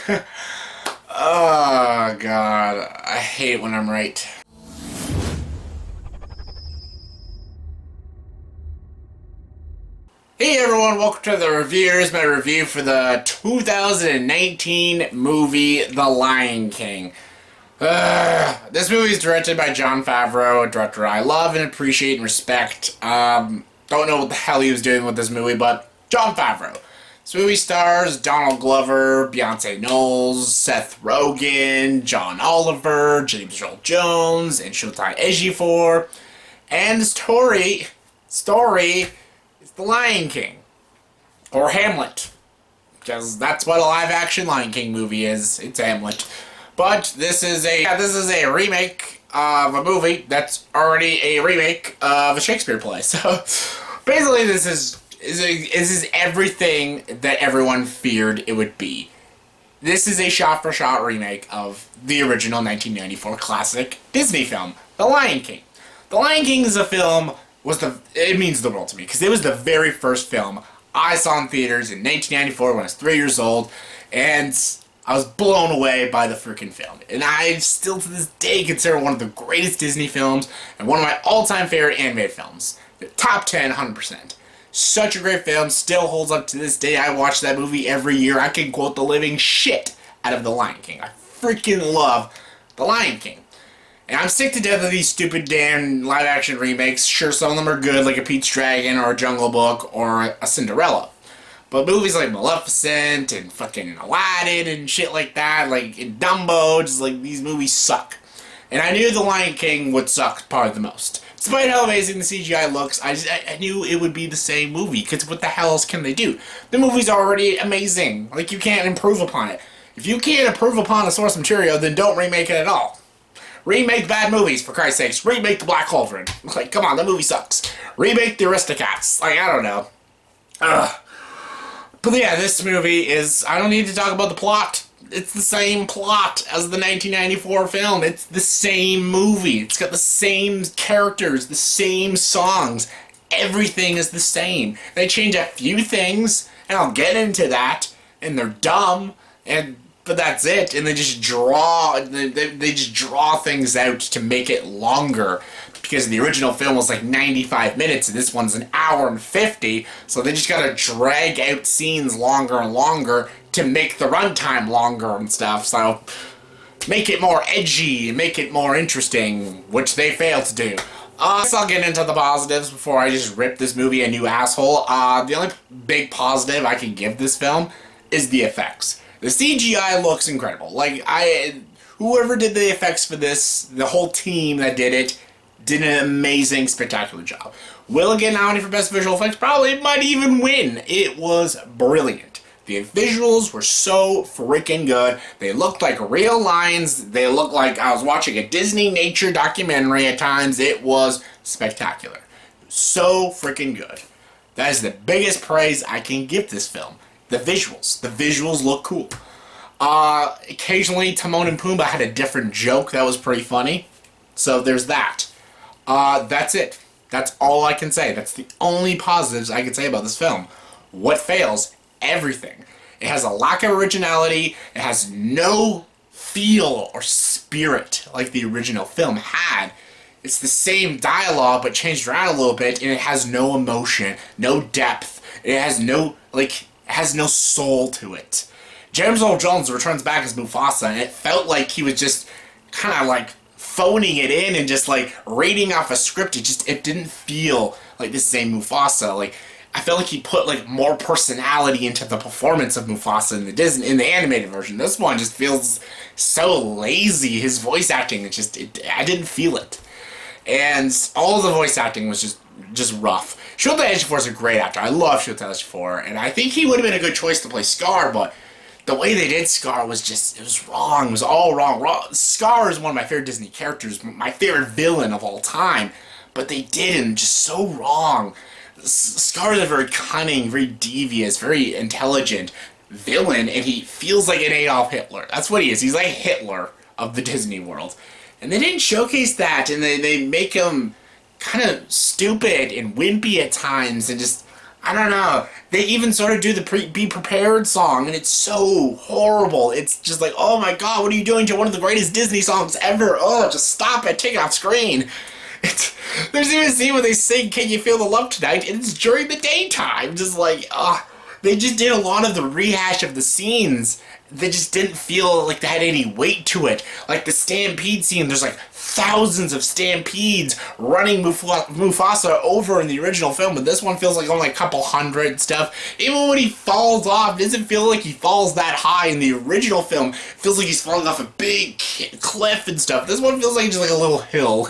Oh, God. I hate when I'm right. Hey everyone, welcome to the reviewers, my review for the 2019 movie, The Lion King. This movie is directed by Jon Favreau, a director I love and appreciate and respect. Don't know what the hell he was doing with this movie, but Jon Favreau. This movie stars Donald Glover, Beyonce Knowles, Seth Rogen, John Oliver, James Earl Jones, and Chewitel Ejiofor. And the story is The Lion King. Or Hamlet. Because that's what a live-action Lion King movie is. It's Hamlet. But this is a remake of a movie that's already a remake of a Shakespeare play. So basically this is everything that everyone feared it would be. This is a shot-for-shot remake of the original 1994 classic Disney film, The Lion King. The Lion King is a film, it means the world to me, because it was the very first film I saw in theaters in 1994 when I was 3 years old, and I was blown away by the freaking film. And I still to this day consider it one of the greatest Disney films and one of my all-time favorite animated films. Top 10, 100%. Such a great film, still holds up to this day. I watch that movie every year. I can quote the living shit out of The Lion King. I freaking love The Lion King. And I'm sick to death of these stupid damn live-action remakes. Sure, some of them are good, like a Pete's Dragon or a Jungle Book or a Cinderella. But movies like Maleficent and fucking Aladdin and shit like that, like in Dumbo, just like these movies suck. And I knew The Lion King would suck probably the most. Despite how amazing the CGI looks, I knew it would be the same movie, because what the hell else can they do? The movie's already amazing. Like, you can't improve upon it. If you can't improve upon the source material, then don't remake it at all. Remake bad movies, for Christ's sakes. Remake The Black Cauldron. Like, come on, that movie sucks. Remake The Aristocats. Like, I don't know. Ugh. But yeah, this movie is... I don't need to talk about the plot. It's the same plot as the 1994 film. It's the same movie. It's got the same characters, the same songs. Everything is the same. They change a few things, and I'll get into that, and they're dumb, but that's it. And they just draw things out to make it longer, because the original film was like 95 minutes and this one's an hour and 50, so they just gotta drag out scenes longer and longer to make the runtime longer and stuff. So make it more edgy, make it more interesting, which they failed to do. So I'll get into the positives before I just rip this movie a new asshole. The only big positive I can give this film is the effects. The CGI looks incredible. Like, whoever did the effects for this, the whole team that did it, did an amazing, spectacular job. Will it get nominated for Best Visual Effects? Probably. It might even win. It was brilliant. The visuals were so freaking good. They looked like real lions. They looked like I was watching a Disney nature documentary at times. It was spectacular. So freaking good. That is the biggest praise I can give this film. The visuals. The visuals look cool. Occasionally, Timon and Pumbaa had a different joke that was pretty funny. So there's that. That's it. That's all I can say. That's the only positives I can say about this film. What fails? Everything. It has a lack of originality. It has no feel or spirit like the original film had. It's the same dialogue but changed around a little bit, and it has no emotion, no depth. It has no soul to it. James Earl Jones returns back as Mufasa, and it felt like he was just kind of like phoning it in and just like reading off a script. It didn't feel like the same Mufasa. Like, I felt like he put like more personality into the performance of Mufasa in the animated version. This one just feels so lazy. His voice acting, I didn't feel it. And all of the voice acting was just rough. Chewitel Ejiofor is a great actor. I love Chewitel Ejiofor, and I think he would have been a good choice to play Scar, but the way they did Scar was it was wrong. It was all wrong. Scar is one of my favorite Disney characters, my favorite villain of all time, but they did him just so wrong. Scar is a very cunning, very devious, very intelligent villain, and he feels like an Adolf Hitler. That's what he is. He's like Hitler of the Disney world. And they didn't showcase that, and they make him kind of stupid and wimpy at times, and just, I don't know. They even sort of do the Be Prepared song, and it's so horrible. It's just like, oh my god, what are you doing to one of the greatest Disney songs ever? Oh, just stop it, take it off screen. There's even a scene where they sing Can You Feel the Love Tonight, and it's during the daytime. Just like, they just did a lot of the rehash of the scenes. They just didn't feel like they had any weight to it. Like the stampede scene, there's like thousands of stampedes running Mufasa over in the original film, but this one feels like only a couple hundred stuff. Even when he falls off, it doesn't feel like he falls that high. In the original film, it feels like he's falling off a big cliff and stuff. This one feels like just like a little hill.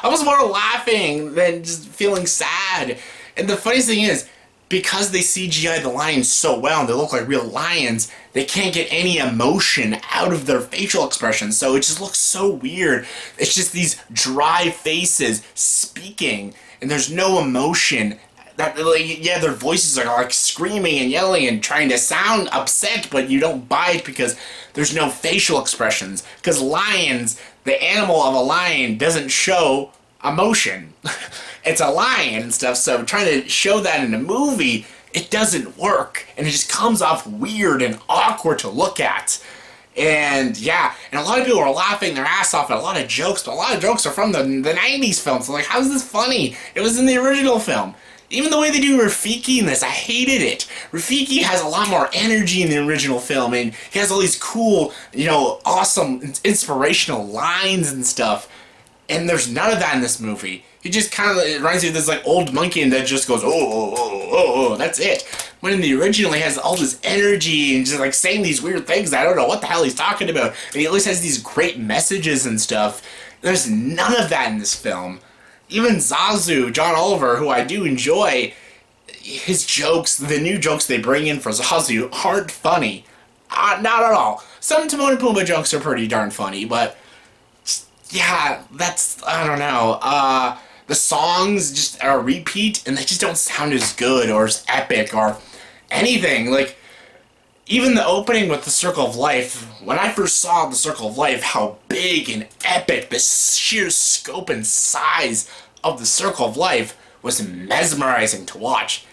I was more laughing than just feeling sad. And the funniest thing is, because they CGI the lions so well and they look like real lions, they can't get any emotion out of their facial expressions, so it just looks so weird. It's just these dry faces speaking, and there's no emotion. Their voices are like screaming and yelling and trying to sound upset, but you don't buy it because there's no facial expressions. Because lions, the animal of a lion doesn't show emotion. It's a lion and stuff, so trying to show that in a movie, it doesn't work, and it just comes off weird and awkward to look at. And yeah, and a lot of people are laughing their ass off at a lot of jokes, but a lot of jokes are from the 90s films. So like, how's this funny? It was in the original film. Even the way they do Rafiki in this, I hated it. Rafiki has a lot more energy in the original film, and he has all these cool, awesome, inspirational lines and stuff. And there's none of that in this movie. He just kind of reminds me of this like old monkey that just goes, oh, that's it. When in the original he has all this energy and just like saying these weird things. I don't know what the hell he's talking about. And he always has these great messages and stuff. There's none of that in this film. Even Zazu, John Oliver, who I do enjoy, his jokes, the new jokes they bring in for Zazu aren't funny. Not at all. Some Timon and Pumbaa jokes are pretty darn funny, but yeah, I don't know. The songs just are a repeat, and they just don't sound as good or as epic or anything. Like, even the opening with the Circle of Life, when I first saw the Circle of Life, how big and epic the sheer scope and size of the Circle of Life was mesmerizing to watch.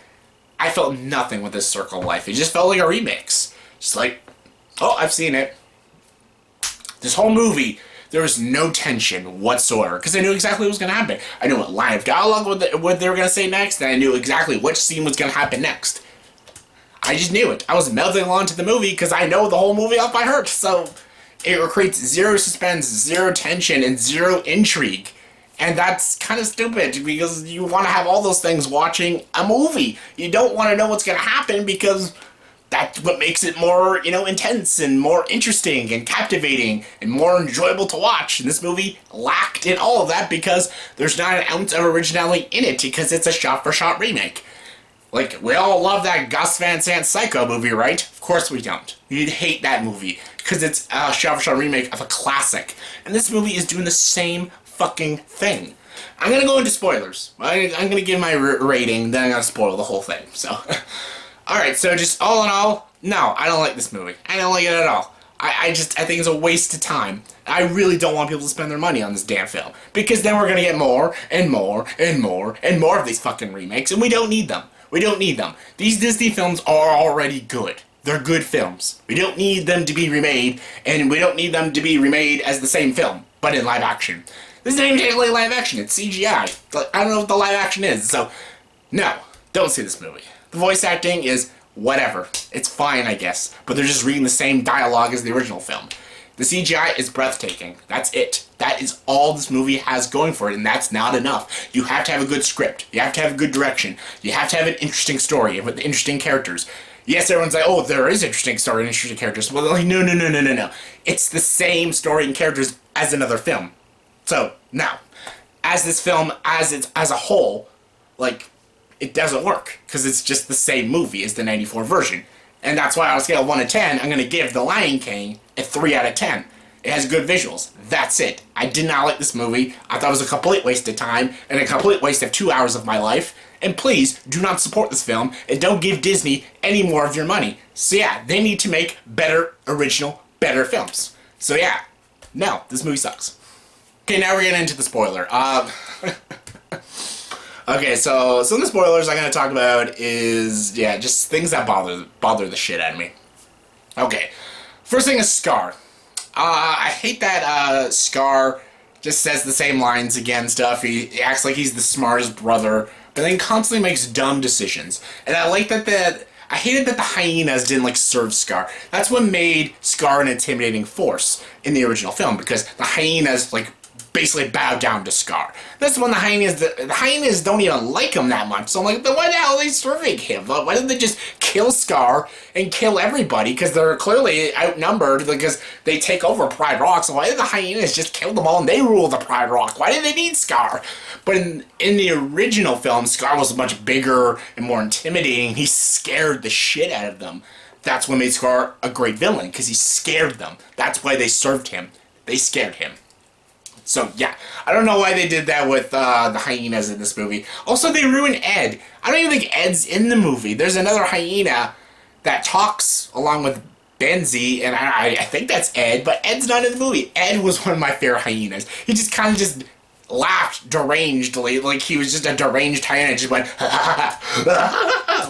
I felt nothing with this Circle of Life. It just felt like a remix. Just like, oh, I've seen it. This whole movie, there was no tension whatsoever, because I knew exactly what was going to happen. I knew what line of dialogue what they were going to say next, and I knew exactly which scene was going to happen next. I just knew it. I was melting along to the movie because I know the whole movie off by heart, so it creates zero suspense, zero tension, and zero intrigue. And that's kind of stupid, because you want to have all those things watching a movie. You don't want to know what's going to happen, because that's what makes it more, intense and more interesting and captivating and more enjoyable to watch. And this movie lacked in all of that because there's not an ounce of originality in it, because it's a shot-for-shot remake. Like, we all love that Gus Van Sant Psycho movie, right? Of course we don't. You'd hate that movie because it's a shot-for-shot remake of a classic. And this movie is doing the same fucking thing. I'm going to go into spoilers. I'm going to give my rating, then I'm going to spoil the whole thing. So... Alright, so just all in all, no, I don't like this movie. I don't like it at all. I think it's a waste of time. I really don't want people to spend their money on this damn film, because then we're gonna get more and more and more and more of these fucking remakes, and we don't need them. We don't need them. These Disney films are already good. They're good films. We don't need them to be remade, and we don't need them to be remade as the same film, but in live action. This isn't even technically live action, it's CGI. I don't know what the live action is, so no, don't see this movie. The voice acting is whatever. It's fine, I guess. But they're just reading the same dialogue as the original film. The CGI is breathtaking. That's it. That is all this movie has going for it, and that's not enough. You have to have a good script. You have to have a good direction. You have to have an interesting story with interesting characters. Yes, everyone's like, oh, there is interesting story and interesting characters. Well, like, no. It's the same story and characters as another film. So, now, as this film, as a whole, like... it doesn't work, because it's just the same movie as the 94 version. And that's why on a scale of 1 to 10, I'm going to give The Lion King a 3 out of 10. It has good visuals. That's it. I did not like this movie. I thought it was a complete waste of time, and a complete waste of 2 hours of my life. And please, do not support this film, and don't give Disney any more of your money. So yeah, they need to make better, original, better films. So yeah, no, this movie sucks. Okay, now we're getting into the spoiler. Okay, so some of the spoilers I'm going to talk about is, yeah, just things that bother the shit out of me. Okay, first thing is Scar. I hate that Scar just says the same lines again, stuff. He acts like he's the smartest brother, but then constantly makes dumb decisions. And I like that I hated that the hyenas didn't, like, serve Scar. That's what made Scar an intimidating force in the original film, because the hyenas, like, basically bow down to Scar. That's when the hyenas don't even like him that much. So I'm like, then why the hell are they serving him? Why didn't they just kill Scar and kill everybody? Because they're clearly outnumbered because they take over Pride Rock. So why did the hyenas just kill them all and they rule the Pride Rock? Why did they need Scar? But in the original film, Scar was much bigger and more intimidating. He scared the shit out of them. That's what made Scar a great villain, because he scared them. That's why they served him. They scared him. So, yeah, I don't know why they did that with the hyenas in this movie. Also, they ruined Ed. I don't even think Ed's in the movie. There's another hyena that talks along with Benzie, and I think that's Ed, but Ed's not in the movie. Ed was one of my favorite hyenas. He just kind of just laughed derangedly, like he was just a deranged hyena, just went,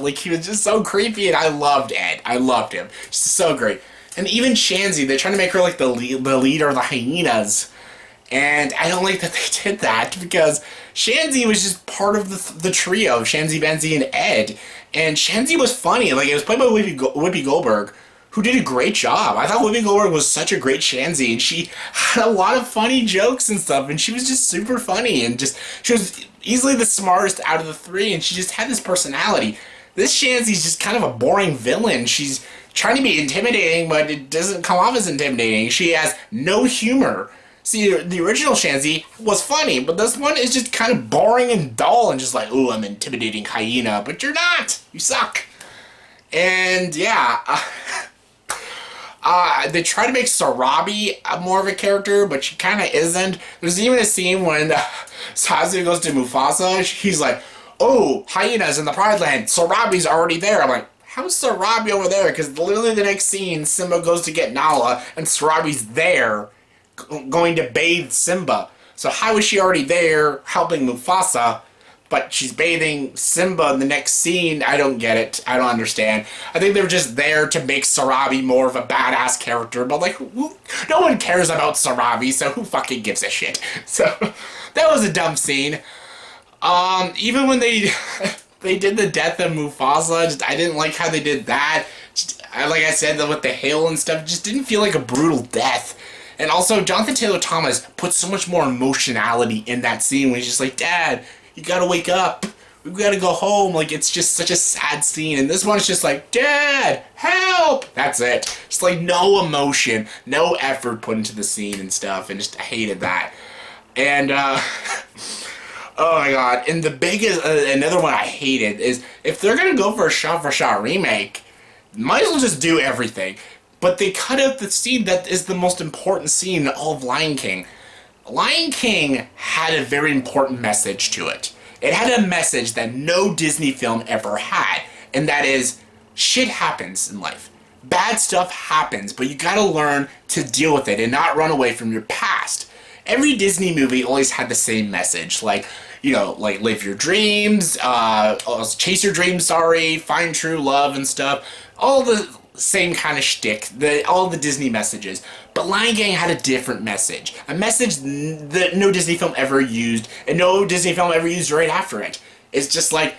like he was just so creepy, and I loved Ed. I loved him. Just so great. And even Shanzi, they're trying to make her like the leader of the hyenas. And I don't like that they did that, because Shanzi was just part of the trio, Shanzi, Benzie, and Ed. And Shanzi was funny. Like, it was played by Whoopi Goldberg, who did a great job. I thought Whoopi Goldberg was such a great Shanzi, and she had a lot of funny jokes and stuff, and she was just super funny, and she was easily the smartest out of the three, and she just had this personality. This Shanzi's just kind of a boring villain. She's trying to be intimidating, but it doesn't come off as intimidating. She has no humor. See, the original Shanzi was funny, but this one is just kind of boring and dull and just like, ooh, I'm an intimidating hyena, but you're not. You suck. And, yeah, they try to make Sarabi more of a character, but she kind of isn't. There's even a scene when Sasuke goes to Mufasa, he's like, oh, hyenas in the Pride Land, Sarabi's already there. I'm like, how's Sarabi over there? Because literally the next scene, Simba goes to get Nala, and Sarabi's there, going to bathe Simba. So how is she already there helping Mufasa, but she's bathing Simba in the next scene? I don't get it. I don't understand. I think they were just there to make Sarabi more of a badass character, but like, no one cares about Sarabi, so who fucking gives a shit? So that was a dumb scene. Even when they did the death of Mufasa, I didn't like how they did that. Like I said, with the hail and stuff, just didn't feel like a brutal death. And also, Jonathan Taylor Thomas put so much more emotionality in that scene when he's just like, Dad, you gotta wake up. We gotta go home. Like, it's just such a sad scene. And this one's just like, Dad, help! That's it. Just like no emotion, no effort put into the scene and stuff. And just I hated that. And, oh my god. And the biggest, another one I hated is, if they're gonna go for a shot-for-shot remake, might as well just do everything. But they cut out the scene that is the most important scene in all of Lion King. Lion King had a very important message to it. It had a message that no Disney film ever had, and that is, shit happens in life. Bad stuff happens, but you gotta learn to deal with it and not run away from your past. Every Disney movie always had the same message, like, you know, like live your dreams, chase your dreams, find true love and stuff. All the same kind of shtick, all the Disney messages. But Lion King had a different message. A message that no Disney film ever used, and no Disney film ever used right after it. It's just like,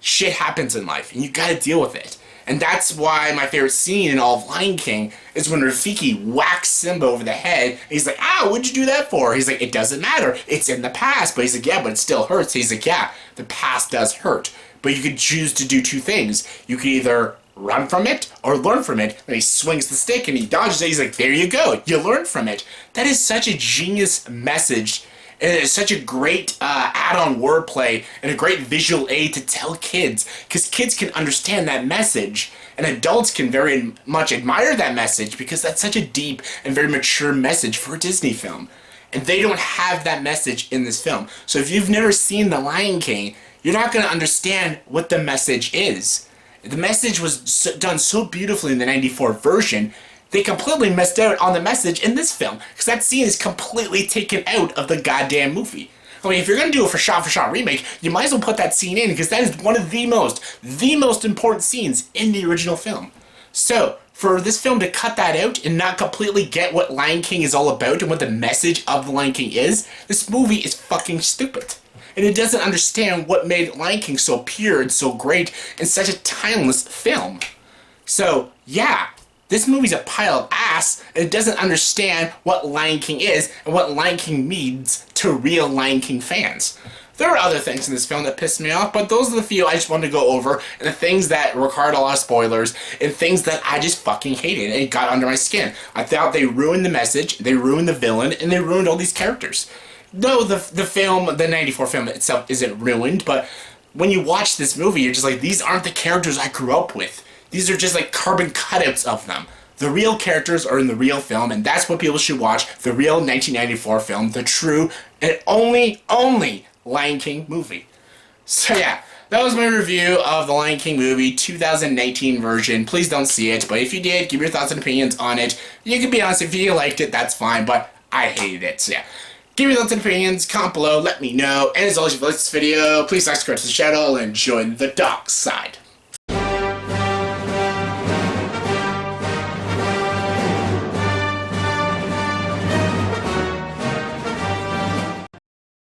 shit happens in life, and you gotta deal with it. And that's why my favorite scene in all of Lion King is when Rafiki whacks Simba over the head, and he's like, what'd you do that for? He's like, it doesn't matter, it's in the past. But he's like, yeah, but it still hurts. He's like, yeah, the past does hurt. But you could choose to do two things. You could either run from it or learn from it. And he swings the stick and he dodges it. He's like, there you go, you learn from it. That is such a genius message, and it's such a great add-on wordplay and a great visual aid to tell kids, because kids can understand that message, and adults can very much admire that message, because that's such a deep and very mature message for a Disney film. And they don't have that message in this film. So if you've never seen The Lion King, you're not going to understand what the message is. The message was done so beautifully in the '94 version, they completely missed out on the message in this film, because that scene is completely taken out of the goddamn movie. I mean, if you're gonna do a for-shot remake, you might as well put that scene in, because that is one of the most important scenes in the original film. So, for this film to cut that out and not completely get what Lion King is all about and what the message of the Lion King is, this movie is fucking stupid. And it doesn't understand what made Lion King so pure and so great and such a timeless film. So, yeah, this movie's a pile of ass, and it doesn't understand what Lion King is and what Lion King means to real Lion King fans. There are other things in this film that pissed me off, but those are the few I just wanted to go over, and the things that required a lot of spoilers, and things that I just fucking hated, and it got under my skin. I thought they ruined the message, they ruined the villain, and they ruined all these characters. No, the film, the 94 film itself isn't ruined, but when you watch this movie, you're just like, these aren't the characters I grew up with. These are just like carbon cutouts of them. The real characters are in the real film, and that's what people should watch. The real 1994 film, the true and only Lion King movie. So yeah, that was my review of the Lion King movie, 2019 version. Please don't see it, but if you did, give your thoughts and opinions on it. You can be honest, if you liked it, that's fine, but I hated it, so yeah. Give me your thoughts and opinions, comment below, let me know. And as always, if you like this video, please subscribe to the channel and join the dark side.